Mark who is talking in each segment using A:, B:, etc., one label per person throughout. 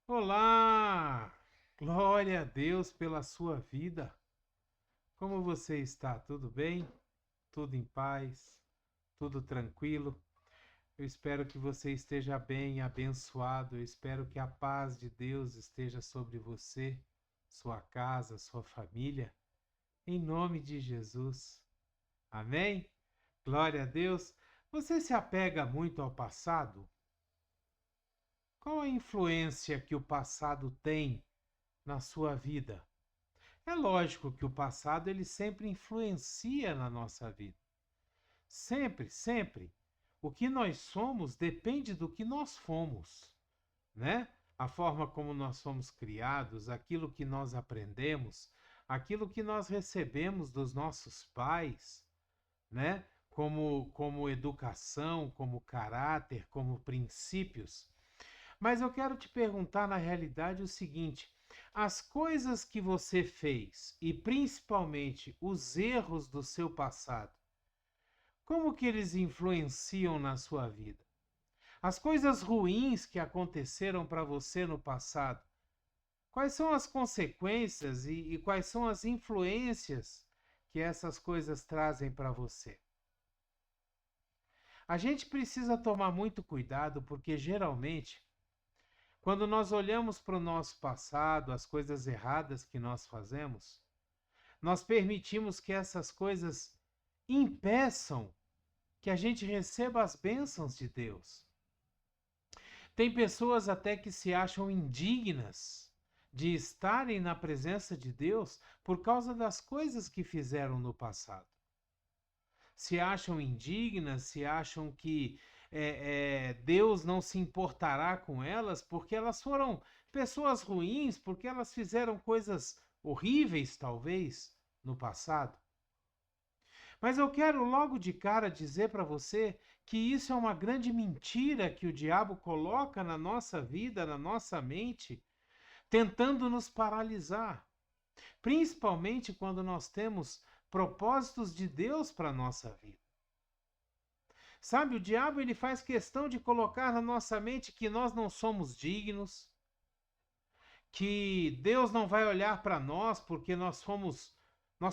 A: Olá! Glória a Deus pela sua vida. Como você está? Tudo bem? Tudo em paz? Tudo tranquilo? Eu espero que você esteja bem, abençoado. Eu espero que a paz de Deus esteja sobre você, sua casa, sua família. Em nome de Jesus. Amém? Glória a Deus. Você se apega muito ao passado? Qual a influência que o passado tem na sua vida? É lógico que o passado ele sempre influencia na nossa vida. Sempre, sempre. O que nós somos depende do que nós fomos, né? A forma como nós fomos criados, aquilo que nós aprendemos, aquilo que nós recebemos dos nossos pais, né? Como educação, como caráter, como princípios. Mas eu quero te perguntar na realidade o seguinte: as coisas que você fez e principalmente os erros do seu passado, como que eles influenciam na sua vida? As coisas ruins que aconteceram para você no passado, quais são as consequências e quais são as influências que essas coisas trazem para você? A gente precisa tomar muito cuidado porque geralmente quando nós olhamos para o nosso passado, as coisas erradas que nós fazemos, nós permitimos que essas coisas impeçam que a gente receba as bênçãos de Deus. Tem pessoas até que se acham indignas de estarem na presença de Deus por causa das coisas que fizeram no passado. Se acham indignas, se acham que Deus não se importará com elas porque elas foram pessoas ruins, porque elas fizeram coisas horríveis, talvez, no passado. Mas eu quero logo de cara dizer para você que isso é uma grande mentira que o diabo coloca na nossa vida, na nossa mente, tentando nos paralisar, principalmente quando nós temos propósitos de Deus para a nossa vida. Sabe, o diabo ele faz questão de colocar na nossa mente que nós não somos dignos, que Deus não vai olhar para nós porque nós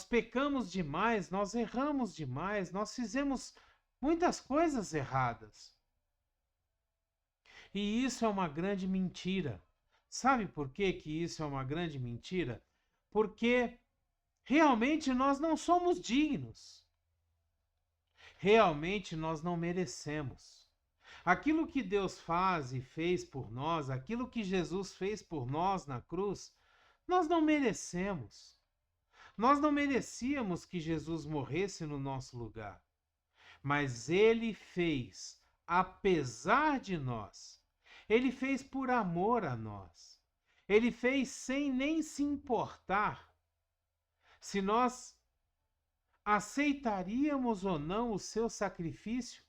A: pecamos demais, nós erramos demais, nós fizemos muitas coisas erradas. E isso é uma grande mentira. Sabe por que que isso é uma grande mentira? Porque realmente nós não somos dignos. Realmente nós não merecemos. Aquilo que Deus faz e fez por nós, aquilo que Jesus fez por nós na cruz, nós não merecemos. Nós não merecíamos que Jesus morresse no nosso lugar, mas ele fez, apesar de nós. Ele fez por amor a nós. Ele fez sem nem se importar se nós aceitaríamos ou não o seu sacrifício.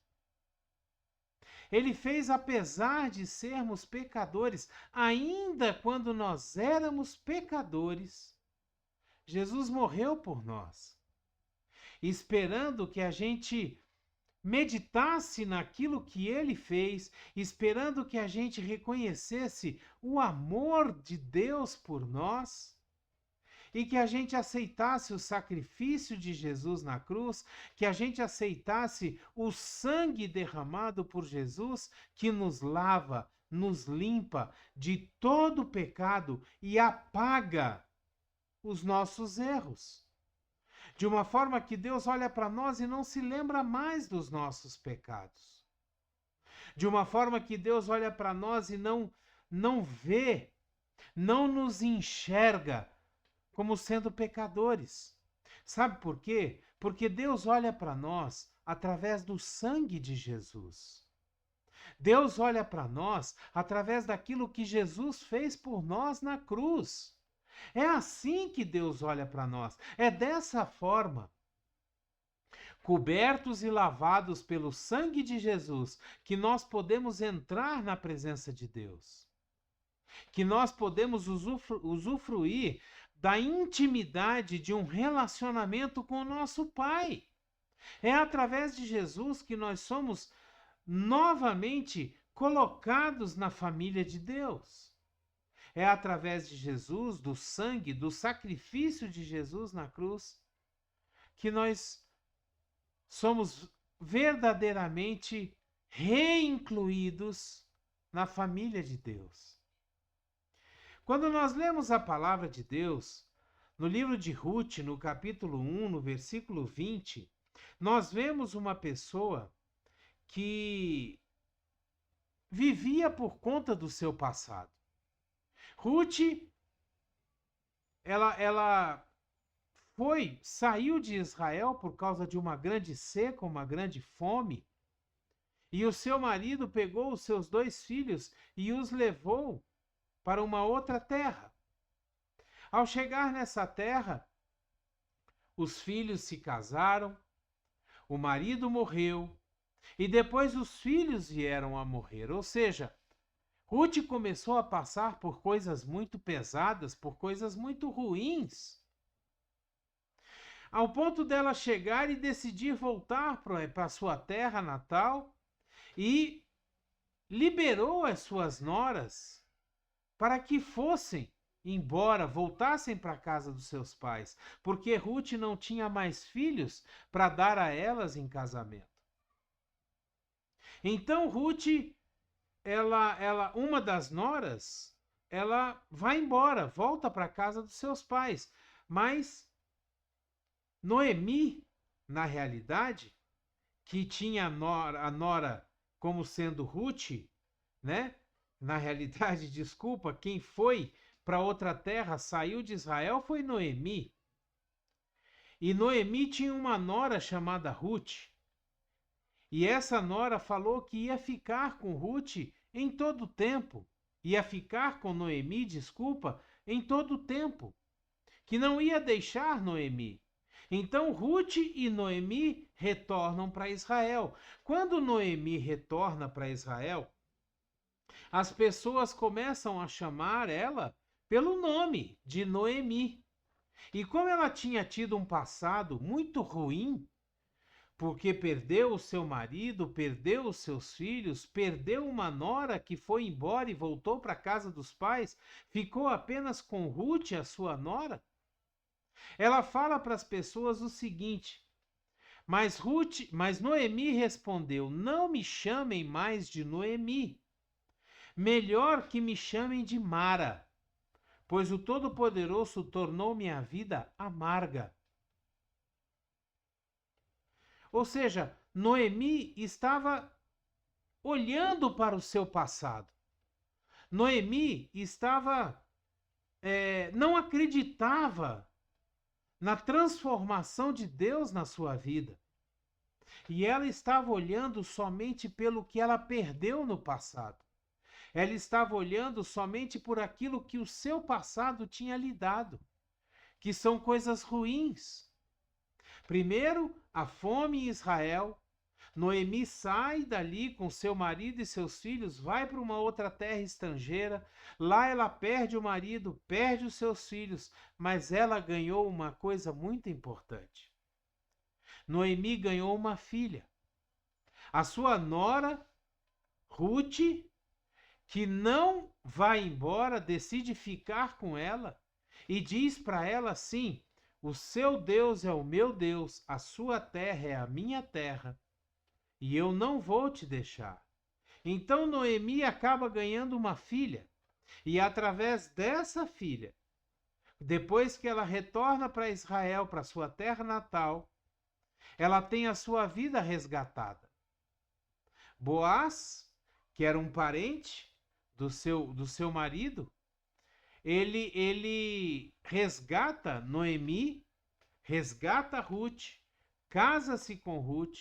A: Ele fez apesar de sermos pecadores, ainda quando nós éramos pecadores. Jesus morreu por nós, esperando que a gente meditasse naquilo que ele fez, esperando que a gente reconhecesse o amor de Deus por nós e que a gente aceitasse o sacrifício de Jesus na cruz, que a gente aceitasse o sangue derramado por Jesus que nos lava, nos limpa de todo pecado e apaga os nossos erros. De uma forma que Deus olha para nós e não se lembra mais dos nossos pecados. De uma forma que Deus olha para nós e não vê, não nos enxerga como sendo pecadores. Sabe por quê? Porque Deus olha para nós através do sangue de Jesus. Deus olha para nós através daquilo que Jesus fez por nós na cruz. É assim que Deus olha para nós. É dessa forma. Cobertos e lavados pelo sangue de Jesus, que nós podemos entrar na presença de Deus. Que nós podemos usufruir da intimidade de um relacionamento com o nosso Pai. É através de Jesus que nós somos novamente colocados na família de Deus. é através de Jesus, do sangue, do sacrifício de Jesus na cruz, que nós somos verdadeiramente reincluídos na família de Deus. Quando nós lemos a palavra de Deus, no livro de Ruth, no capítulo 1, no versículo 20, nós vemos uma pessoa que vivia por conta do seu passado. Ruth, ela saiu de Israel por causa de uma grande seca, uma grande fome, e o seu marido pegou os seus 2 filhos e os levou para uma outra terra. Ao chegar nessa terra, os filhos se casaram, o marido morreu, e depois os filhos vieram a morrer. Ou seja, Ruth começou a passar por coisas muito pesadas, por coisas muito ruins, ao ponto dela chegar e decidir voltar para sua terra natal, e liberou as suas noras para que fossem embora, voltassem para a casa dos seus pais, porque Ruth não tinha mais filhos para dar a elas em casamento. Então Ruth, uma das noras, ela vai embora, volta para a casa dos seus pais, mas Noemi, na realidade, que tinha a nora como sendo Ruth, né? Na realidade, desculpa, quem foi para outra terra, saiu de Israel, foi Noemi. E Noemi tinha uma nora chamada Ruth. E essa nora falou que ia ficar com Ruth em todo o tempo. Ia ficar com Noemi, desculpa, em todo o tempo. Que não ia deixar Noemi. Então Ruth e Noemi retornam para Israel. Quando Noemi retorna para Israel, as pessoas começam a chamar ela pelo nome de Noemi. E como ela tinha tido um passado muito ruim, porque perdeu o seu marido, perdeu os seus filhos, perdeu uma nora que foi embora e voltou para a casa dos pais, ficou apenas com Ruth, a sua nora, ela fala para as pessoas o seguinte: mas Noemi respondeu: não me chamem mais de Noemi, melhor que me chamem de Mara, pois o Todo-Poderoso tornou minha vida amarga. Ou seja, Noemi estava olhando para o seu passado. Noemi não acreditava na transformação de Deus na sua vida. E ela estava olhando somente pelo que ela perdeu no passado. Ela estava olhando somente por aquilo que o seu passado tinha lhe dado, que são coisas ruins. Primeiro, a fome em Israel. Noemi sai dali com seu marido e seus filhos, vai para uma outra terra estrangeira. Lá ela perde o marido, perde os seus filhos, mas ela ganhou uma coisa muito importante. Noemi ganhou uma filha. A sua nora, Ruth, que não vai embora, decide ficar com ela e diz para ela assim: o seu Deus é o meu Deus, a sua terra é a minha terra, e eu não vou te deixar. Então Noemi acaba ganhando uma filha, e através dessa filha, depois que ela retorna para Israel, para sua terra natal, ela tem a sua vida resgatada. Boaz, que era um parente do seu marido, ele resgata Noemi, resgata Ruth, casa-se com Ruth,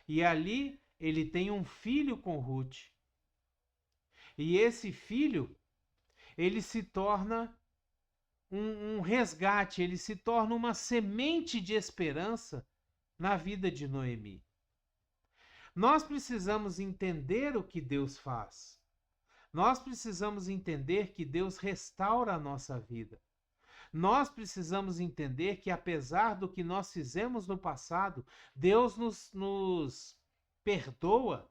A: e ali ele tem um filho com Ruth. E esse filho, ele se torna um resgate, ele se torna uma semente de esperança na vida de Noemi. Nós precisamos entender o que Deus faz. Nós precisamos entender que Deus restaura a nossa vida. Nós precisamos entender que, apesar do que nós fizemos no passado, Deus nos perdoa.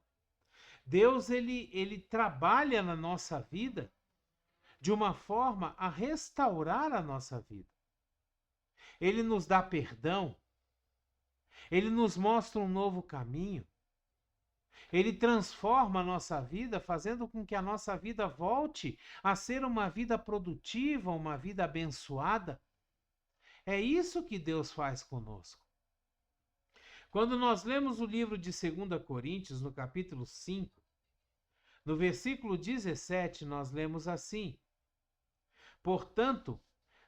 A: Deus ele trabalha na nossa vida de uma forma a restaurar a nossa vida. Ele nos dá perdão, ele nos mostra um novo caminho, ele transforma a nossa vida, fazendo com que a nossa vida volte a ser uma vida produtiva, uma vida abençoada. É isso que Deus faz conosco. Quando nós lemos o livro de 2 Coríntios, no capítulo 5, no versículo 17, nós lemos assim: portanto,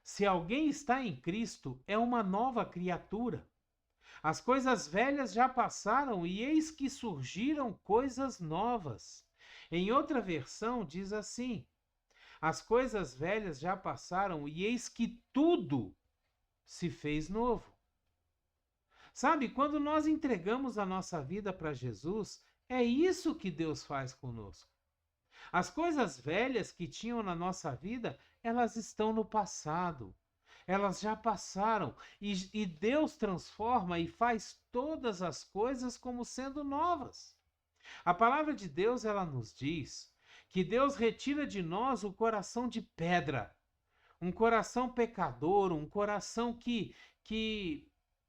A: se alguém está em Cristo, é uma nova criatura. As coisas velhas já passaram e eis que surgiram coisas novas. Em outra versão diz assim: as coisas velhas já passaram e eis que tudo se fez novo. Sabe, quando nós entregamos a nossa vida para Jesus, é isso que Deus faz conosco. As coisas velhas que tinham na nossa vida, elas estão no passado. Elas já passaram e Deus transforma e faz todas as coisas como sendo novas. A palavra de Deus, ela nos diz que Deus retira de nós o coração de pedra, um coração pecador, um coração que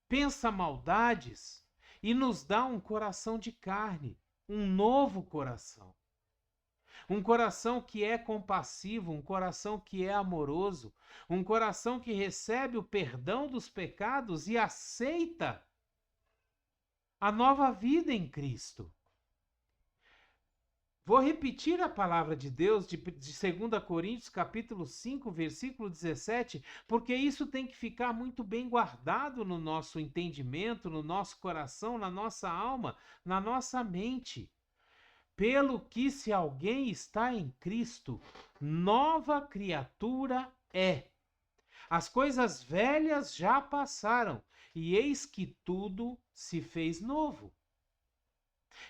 A: pensa maldades e nos dá um coração de carne, um novo coração. Um coração que é compassivo, um coração que é amoroso, um coração que recebe o perdão dos pecados e aceita a nova vida em Cristo. Vou repetir a palavra de Deus de 2 Coríntios, capítulo 5, versículo 17, porque isso tem que ficar muito bem guardado no nosso entendimento, no nosso coração, na nossa alma, na nossa mente. Pelo que se alguém está em Cristo, nova criatura é. As coisas velhas já passaram, e eis que tudo se fez novo.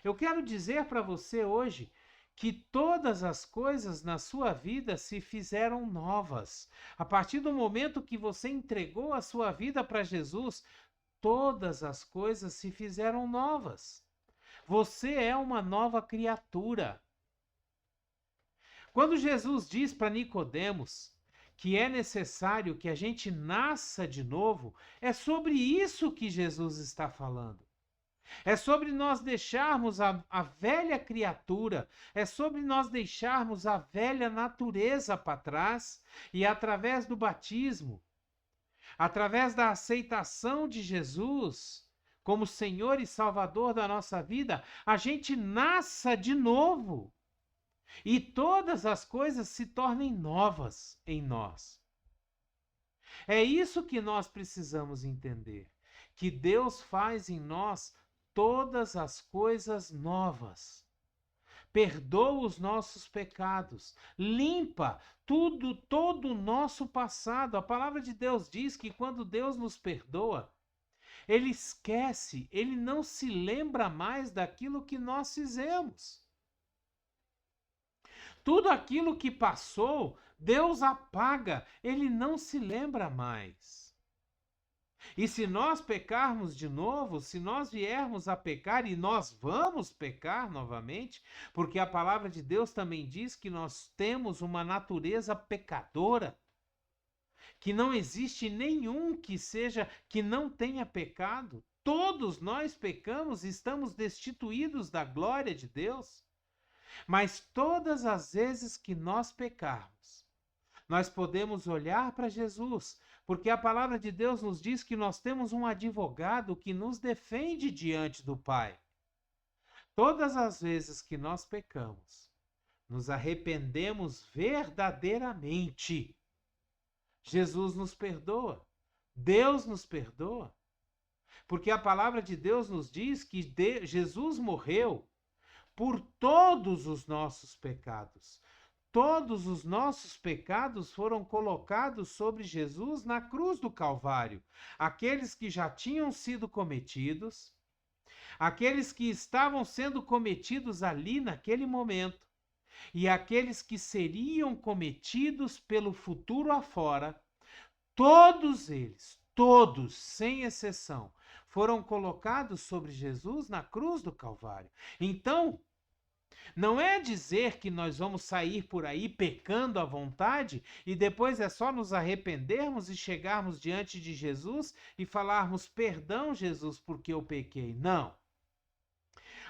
A: Eu quero dizer para você hoje que todas as coisas na sua vida se fizeram novas. A partir do momento que você entregou a sua vida para Jesus, todas as coisas se fizeram novas. Você é uma nova criatura. Quando Jesus diz para Nicodemos que é necessário que a gente nasça de novo, é sobre isso que Jesus está falando. É sobre nós deixarmos a velha criatura, é sobre nós deixarmos a velha natureza para trás e através do batismo, através da aceitação de Jesus como Senhor e Salvador da nossa vida, a gente nasça de novo e todas as coisas se tornem novas em nós. É isso que nós precisamos entender, que Deus faz em nós todas as coisas novas. Perdoa os nossos pecados, limpa todo o nosso passado. A palavra de Deus diz que quando Deus nos perdoa, Ele esquece, Ele não se lembra mais daquilo que nós fizemos. Tudo aquilo que passou, Deus apaga, Ele não se lembra mais. E se nós pecarmos de novo, se nós viermos a pecar, e nós vamos pecar novamente, porque a palavra de Deus também diz que nós temos uma natureza pecadora, que não existe nenhum que não tenha pecado. Todos nós pecamos e estamos destituídos da glória de Deus. Mas todas as vezes que nós pecarmos, nós podemos olhar para Jesus, porque a palavra de Deus nos diz que nós temos um advogado que nos defende diante do Pai. Todas as vezes que nós pecamos, nos arrependemos verdadeiramente. Jesus nos perdoa, Deus nos perdoa, porque a palavra de Deus nos diz que Jesus morreu por todos os nossos pecados. Todos os nossos pecados foram colocados sobre Jesus na cruz do Calvário. Aqueles que já tinham sido cometidos, aqueles que estavam sendo cometidos ali naquele momento, e aqueles que seriam cometidos pelo futuro afora, todos eles, todos, sem exceção, foram colocados sobre Jesus na cruz do Calvário. Então, Não é dizer que nós vamos sair por aí pecando à vontade e depois é só nos arrependermos e chegarmos diante de Jesus e falarmos: perdão, Jesus, porque eu pequei. Não.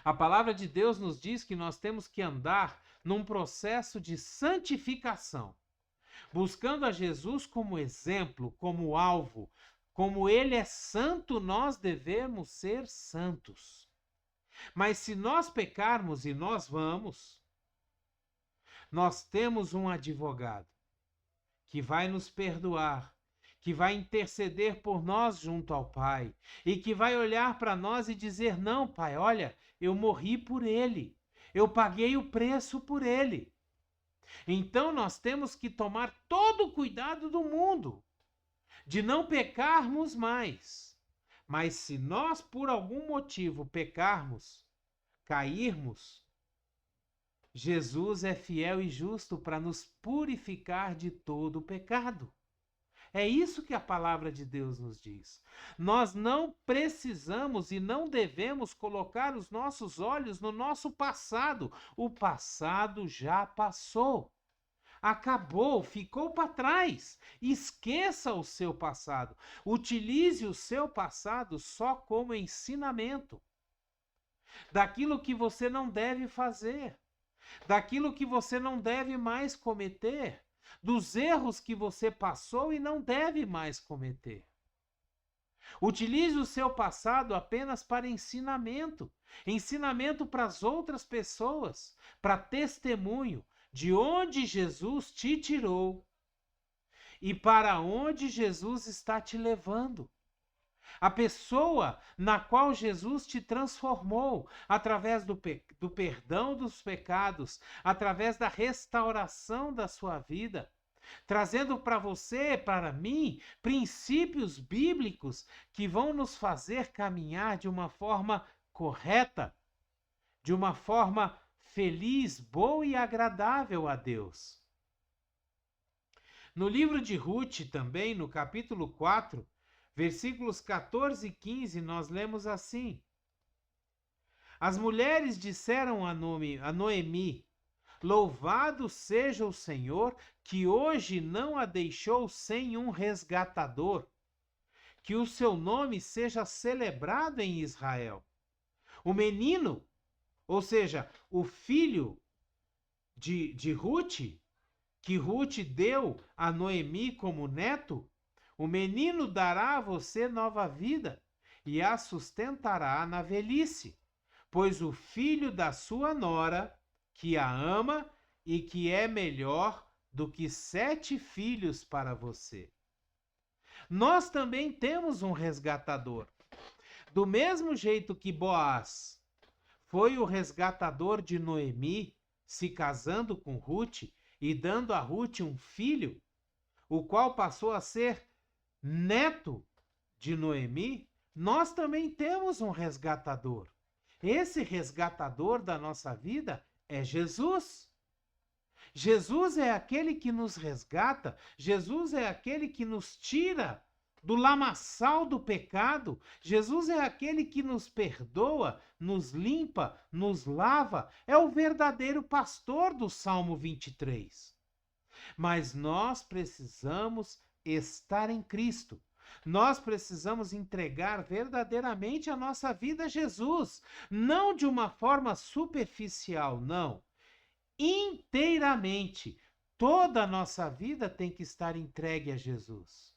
A: A palavra de Deus nos diz que nós temos que andar num processo de santificação, buscando a Jesus como exemplo, como alvo. Como ele é santo, nós devemos ser santos. Mas se nós pecarmos, e nós vamos, nós temos um advogado que vai nos perdoar, que vai interceder por nós junto ao Pai e que vai olhar para nós e dizer: não, Pai, olha, eu morri por ele, eu paguei o preço por ele. Então nós temos que tomar todo o cuidado do mundo de não pecarmos mais. Mas se nós por algum motivo pecarmos, cairmos, Jesus é fiel e justo para nos purificar de todo o pecado. É isso que a palavra de Deus nos diz. Nós não precisamos e não devemos colocar os nossos olhos no nosso passado. O passado já passou. Acabou, ficou para trás. Esqueça o seu passado. Utilize o seu passado só como ensinamento daquilo que você não deve fazer, daquilo que você não deve mais cometer, dos erros que você passou e não deve mais cometer. Utilize o seu passado apenas para ensinamento, ensinamento para as outras pessoas, para testemunho de onde Jesus te tirou e para onde Jesus está te levando. A pessoa na qual Jesus te transformou através do perdão dos pecados, através da restauração da sua vida, trazendo para você, para mim, princípios bíblicos que vão nos fazer caminhar de uma forma correta, de uma forma feliz, boa e agradável a Deus. No livro de Ruth, também, no capítulo 4, versículos 14 e 15, nós lemos assim: as mulheres disseram a Noemi: louvado seja o Senhor, que hoje não a deixou sem um resgatador, que o seu nome seja celebrado em Israel. O menino, ou seja, o filho de Ruth, que Ruth deu a Noemi como neto, o menino dará a você nova vida e a sustentará na velhice, pois o filho da sua nora, que a ama e que é melhor do que 7 filhos para você. Nós também temos um resgatador. Do mesmo jeito que Boaz foi o resgatador de Noemi, se casando com Ruth e dando a Ruth um filho, o qual passou a ser neto de Noemi, nós também temos um resgatador. Esse resgatador da nossa vida é Jesus. Jesus é aquele que nos resgata, Jesus é aquele que nos tira do lamaçal do pecado, Jesus é aquele que nos perdoa, nos limpa, nos lava, é o verdadeiro pastor do Salmo 23. Mas nós precisamos estar em Cristo. Nós precisamos entregar verdadeiramente a nossa vida a Jesus, não de uma forma superficial, não. Inteiramente, toda a nossa vida tem que estar entregue a Jesus.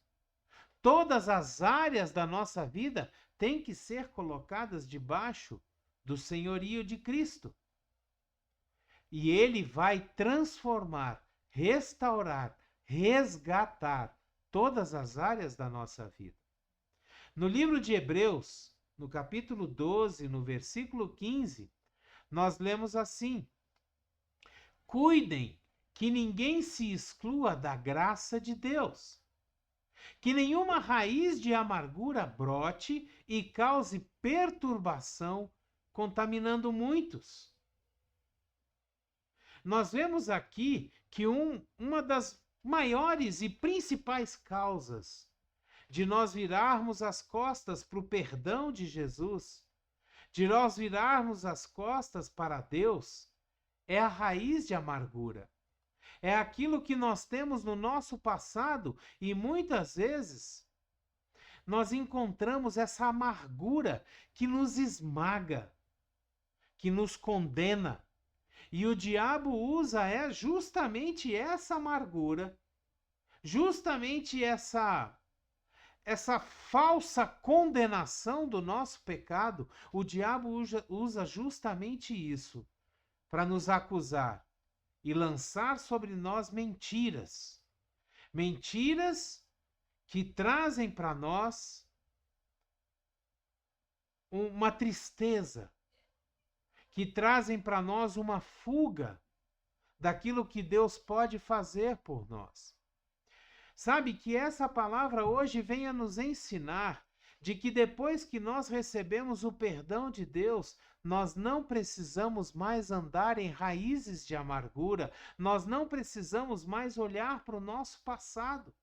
A: Todas as áreas da nossa vida têm que ser colocadas debaixo do senhorio de Cristo. E Ele vai transformar, restaurar, resgatar todas as áreas da nossa vida. No livro de Hebreus, no capítulo 12, no versículo 15, nós lemos assim: cuidem que ninguém se exclua da graça de Deus, que nenhuma raiz de amargura brote e cause perturbação, contaminando muitos. Nós vemos aqui que uma das maiores e principais causas de nós virarmos as costas para o perdão de Jesus, de nós virarmos as costas para Deus, é a raiz de amargura. É aquilo que nós temos no nosso passado e muitas vezes nós encontramos essa amargura que nos esmaga, que nos condena. E o diabo usa justamente essa amargura, justamente essa falsa condenação do nosso pecado. O diabo usa justamente isso para nos acusar e lançar sobre nós mentiras. Mentiras que trazem para nós uma tristeza, que trazem para nós uma fuga daquilo que Deus pode fazer por nós. Sabe que essa palavra hoje vem a nos ensinar de que depois que nós recebemos o perdão de Deus, nós não precisamos mais andar em raízes de amargura, nós não precisamos mais olhar para o nosso passado.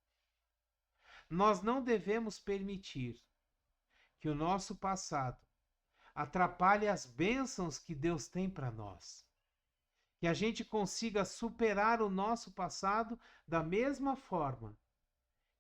A: Nós não devemos permitir que o nosso passado atrapalhe as bênçãos que Deus tem para nós. Que a gente consiga superar o nosso passado da mesma forma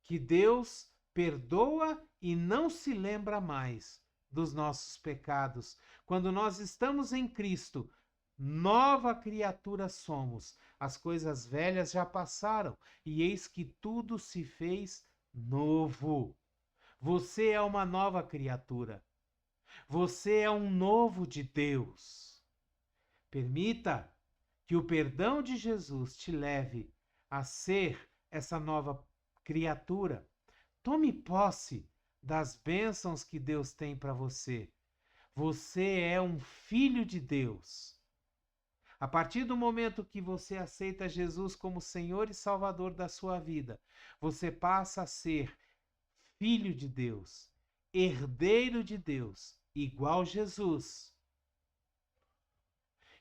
A: que Deus perdoa e não se lembra mais dos nossos pecados. Quando nós estamos em Cristo, nova criatura somos. As coisas velhas já passaram e eis que tudo se fez novo. Você é uma nova criatura. Você é um novo de Deus. Permita que o perdão de Jesus te leve a ser essa nova criatura. Tome posse das bênçãos que Deus tem para você. Você é um filho de Deus. A partir do momento que você aceita Jesus como Senhor e Salvador da sua vida, você passa a ser filho de Deus, herdeiro de Deus, igual Jesus.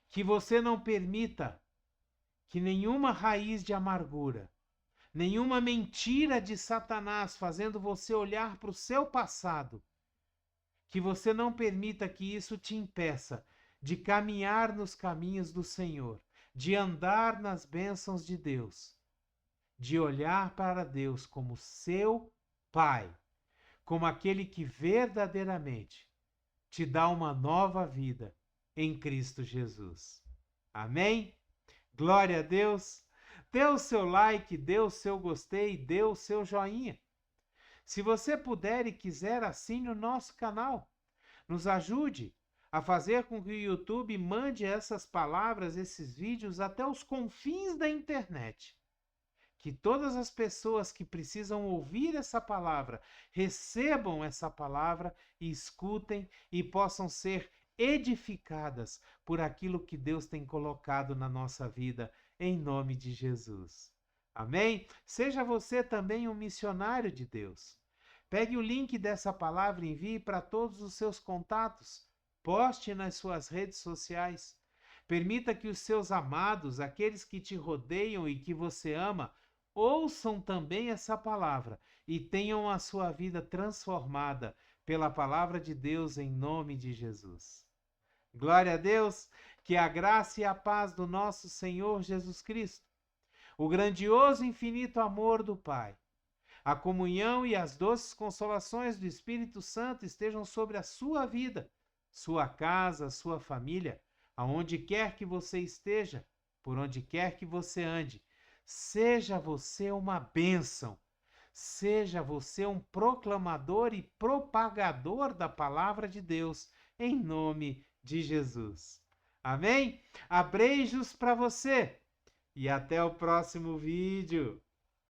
A: Que você não permita que nenhuma raiz de amargura, nenhuma mentira de Satanás fazendo você olhar para o seu passado, que você não permita que isso te impeça de caminhar nos caminhos do Senhor, de andar nas bênçãos de Deus, de olhar para Deus como seu Pai, como aquele que verdadeiramente te dá uma nova vida em Cristo Jesus. Amém? Glória a Deus! Dê o seu like, dê o seu gostei, dê o seu joinha. Se você puder e quiser, assine o nosso canal. Nos ajude a fazer com que o YouTube mande essas palavras, esses vídeos até os confins da internet. Que todas as pessoas que precisam ouvir essa palavra recebam essa palavra e escutem e possam ser edificadas por aquilo que Deus tem colocado na nossa vida, em nome de Jesus. Amém? Seja você também um missionário de Deus. Pegue o link dessa palavra e envie para todos os seus contatos. Poste nas suas redes sociais. Permita que os seus amados, aqueles que te rodeiam e que você ama, ouçam também essa palavra e tenham a sua vida transformada pela palavra de Deus em nome de Jesus. Glória a Deus, que a graça e a paz do nosso Senhor Jesus Cristo, o grandioso e infinito amor do Pai, a comunhão e as doces consolações do Espírito Santo estejam sobre a sua vida, sua casa, sua família, aonde quer que você esteja, por onde quer que você ande. Seja você uma bênção, seja você um proclamador e propagador da palavra de Deus, em nome de Jesus. Amém? Abreijos para você e até o próximo vídeo.